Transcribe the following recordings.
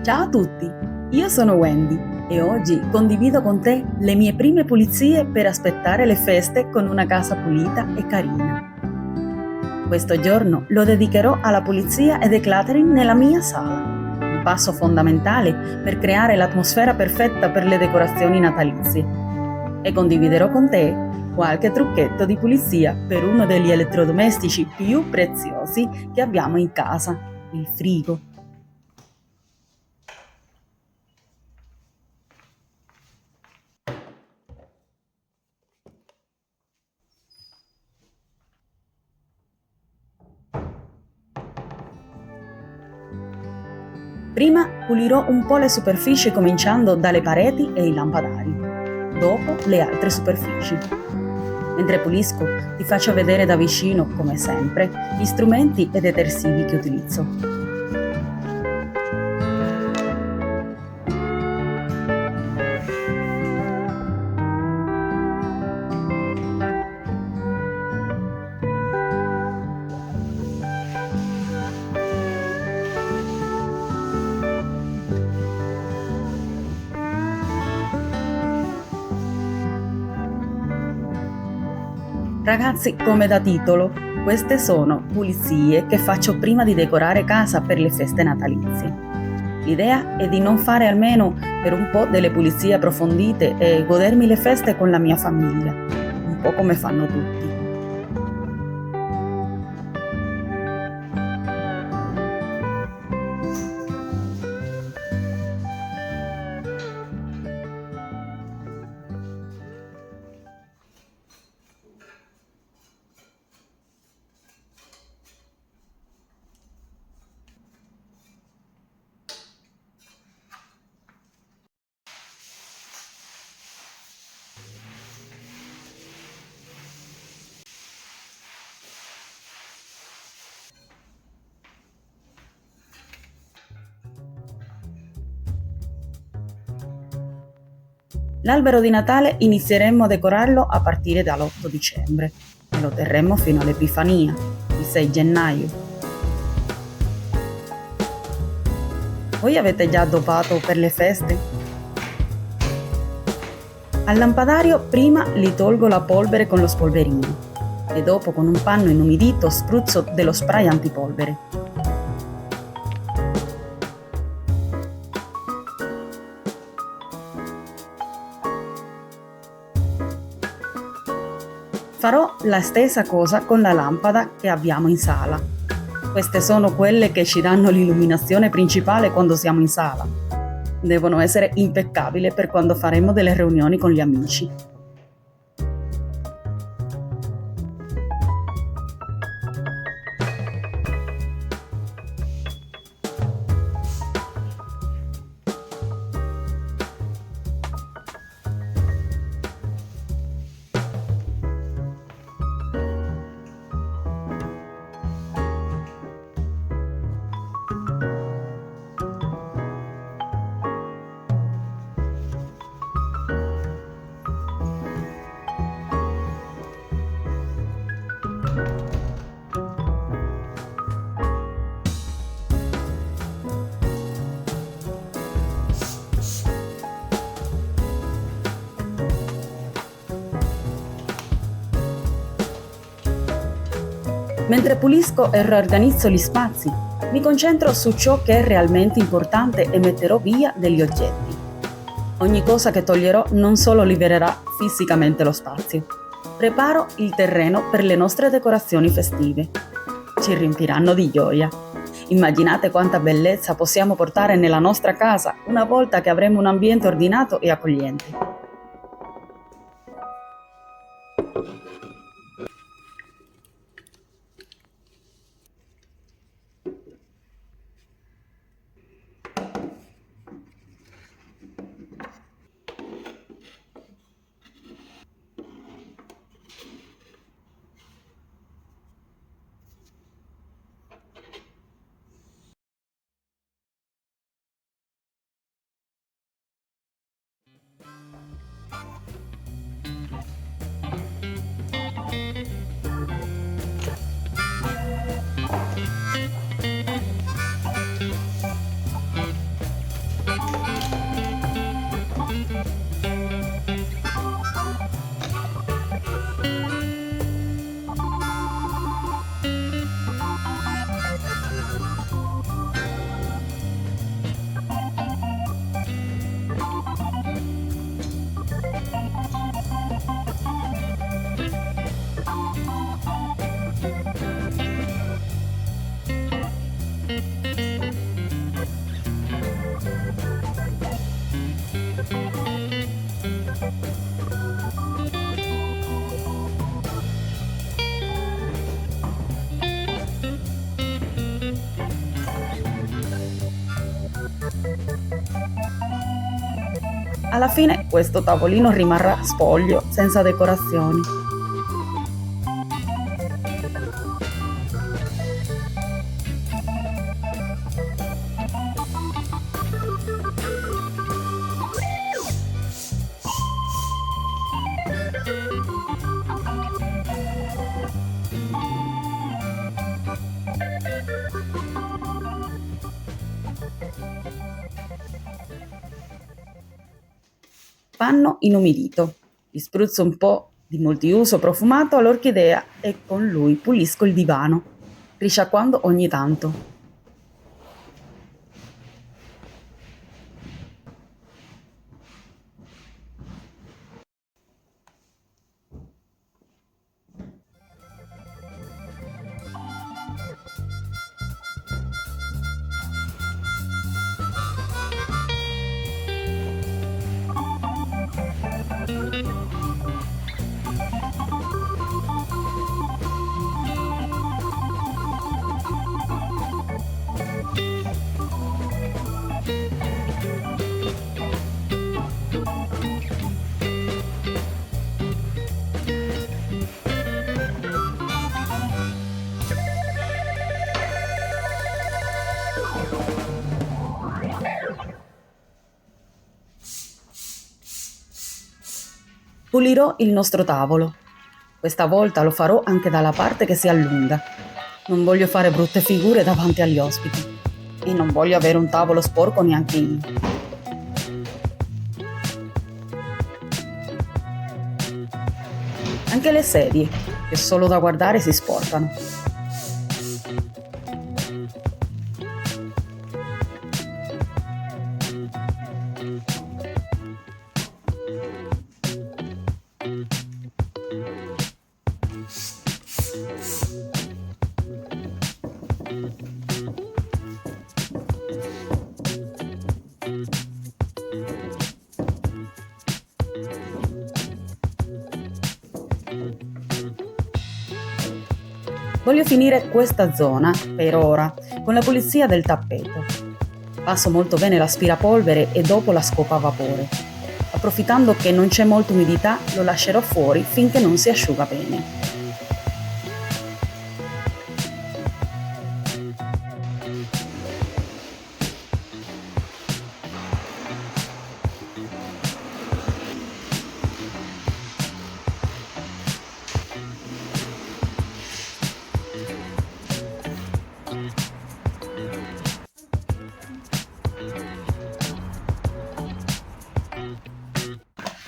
Ciao a tutti, io sono Wendy e oggi condivido con te le mie prime pulizie per aspettare le feste con una casa pulita e carina. Questo giorno lo dedicherò alla pulizia e decluttering nella mia sala, un passo fondamentale per creare l'atmosfera perfetta per le decorazioni natalizie. E condividerò con te qualche trucchetto di pulizia per uno degli elettrodomestici più preziosi che abbiamo in casa, il frigo. Prima pulirò un po' le superfici cominciando dalle pareti e i lampadari, dopo le altre superfici. Mentre pulisco ti faccio vedere da vicino, come sempre, gli strumenti e detersivi che utilizzo. Ragazzi, come da titolo, queste sono pulizie che faccio prima di decorare casa per le feste natalizie. L'idea è di non fare almeno per un po' delle pulizie approfondite e godermi le feste con la mia famiglia, un po' come fanno tutti. L'albero di Natale inizieremmo a decorarlo a partire dall'8 dicembre e lo terremmo fino all'Epifania, il 6 gennaio. Voi avete già addobbato per le feste? Al lampadario prima li tolgo la polvere con lo spolverino e dopo con un panno inumidito spruzzo dello spray antipolvere. Farò la stessa cosa con la lampada che abbiamo in sala. Queste sono quelle che ci danno l'illuminazione principale quando siamo in sala. Devono essere impeccabili per quando faremo delle riunioni con gli amici. Mentre pulisco e riorganizzo gli spazi, mi concentro su ciò che è realmente importante e metterò via degli oggetti. Ogni cosa che toglierò non solo libererà fisicamente lo spazio, preparo il terreno per le nostre decorazioni festive. Ci riempiranno di gioia. Immaginate quanta bellezza possiamo portare nella nostra casa una volta che avremo un ambiente ordinato e accogliente. Alla fine questo tavolino rimarrà spoglio, senza decorazioni. Panno inumidito. Gli spruzzo un po' di multiuso profumato all'orchidea e con lui pulisco il divano, risciacquando ogni tanto. Pulirò il nostro tavolo. Questa volta lo farò anche dalla parte che si allunga. Non voglio fare brutte figure davanti agli ospiti e non voglio avere un tavolo sporco neanche io. Anche le sedie, che solo da guardare si sporcano. Voglio finire questa zona, per ora, con la pulizia del tappeto. Passo molto bene l'aspirapolvere e dopo la scopa a vapore. Approfittando che non c'è molta umidità, lo lascerò fuori finché non si asciuga bene.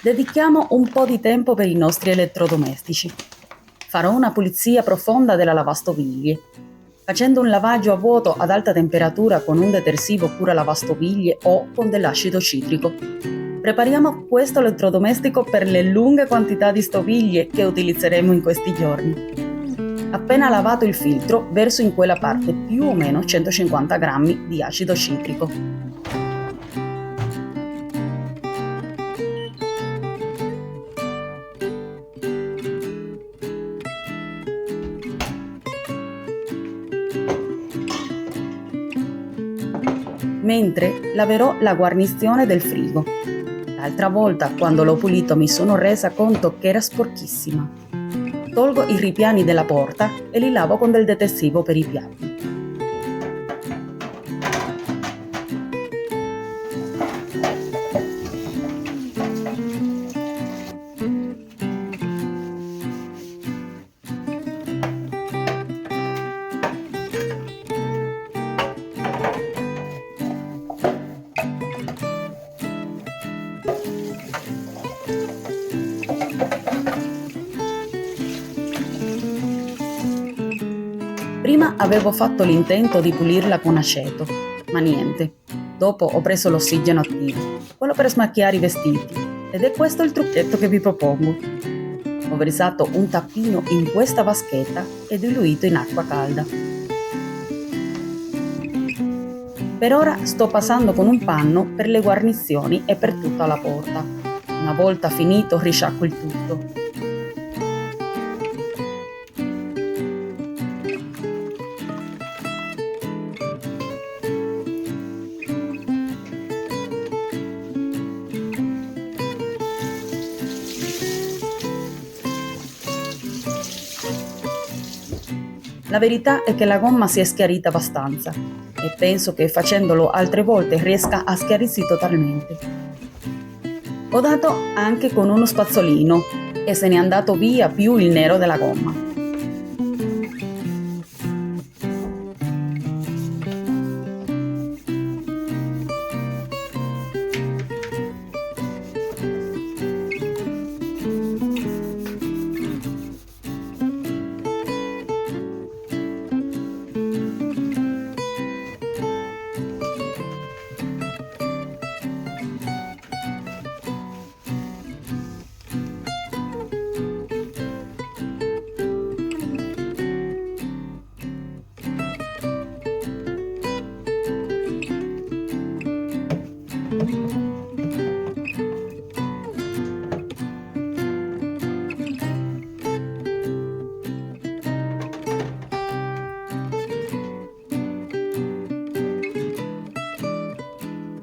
Dedichiamo un po' di tempo per i nostri elettrodomestici. Farò una pulizia profonda della lavastoviglie, facendo un lavaggio a vuoto ad alta temperatura con un detersivo cura lavastoviglie o con dell'acido citrico. Prepariamo questo elettrodomestico per le lunghe quantità di stoviglie che utilizzeremo in questi giorni. Appena lavato il filtro, verso in quella parte più o meno 150 grammi di acido citrico. Mentre laverò la guarnizione del frigo. L'altra volta, quando l'ho pulito, mi sono resa conto che era sporchissima. Tolgo i ripiani della porta e li lavo con del detersivo per i piatti. Prima avevo fatto l'intento di pulirla con aceto, ma niente. Dopo ho preso l'ossigeno attivo, quello per smacchiare i vestiti, ed è questo il trucchetto che vi propongo. Ho versato un tappino in questa vaschetta e diluito in acqua calda. Per ora sto passando con un panno per le guarnizioni e per tutta la porta. Una volta finito risciacquo il tutto. La verità è che la gomma si è schiarita abbastanza e penso che facendolo altre volte riesca a schiarirsi totalmente. Ho dato anche con uno spazzolino e se n'è andato via più il nero della gomma.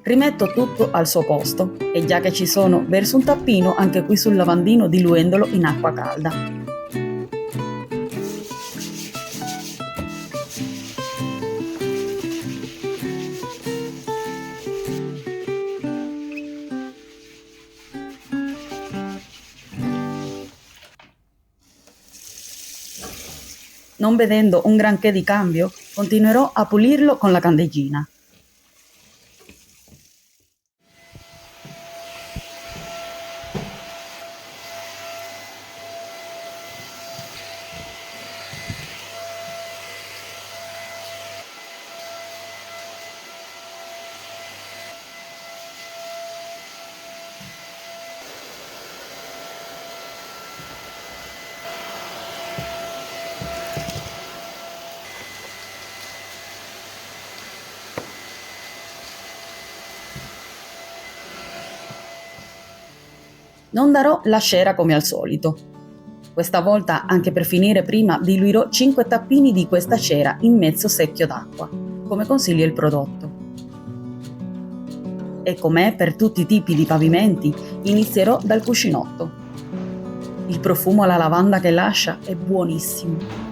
Rimetto tutto al suo posto e già che ci sono, verso un tappino anche qui sul lavandino diluendolo in acqua calda. Non vedendo un granché di cambio, continuerò a pulirlo con la candeggina. Non darò la scera come al solito. Questa volta, anche per finire prima, diluirò 5 tappini di questa cera in mezzo secchio d'acqua, come consiglia il prodotto. E com'è per tutti i tipi di pavimenti, inizierò dal cuscinotto. Il profumo alla lavanda che lascia è buonissimo.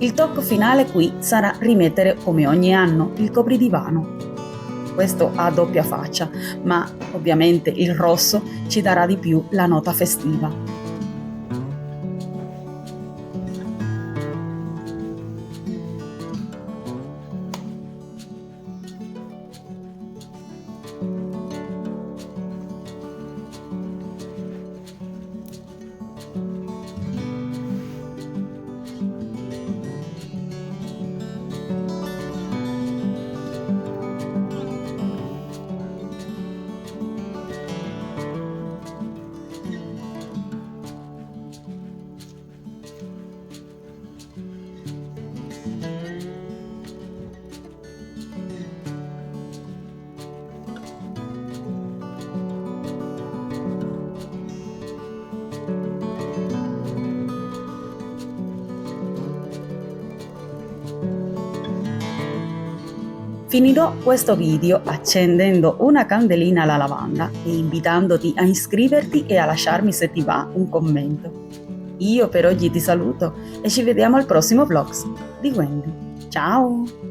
Il tocco finale qui sarà rimettere, come ogni anno, il copridivano. Questo ha doppia faccia, ma ovviamente il rosso ci darà di più la nota festiva. Finirò questo video accendendo una candelina alla lavanda e invitandoti a iscriverti e a lasciarmi, se ti va, un commento. Io per oggi ti saluto e ci vediamo al prossimo vlog di Wendy. Ciao!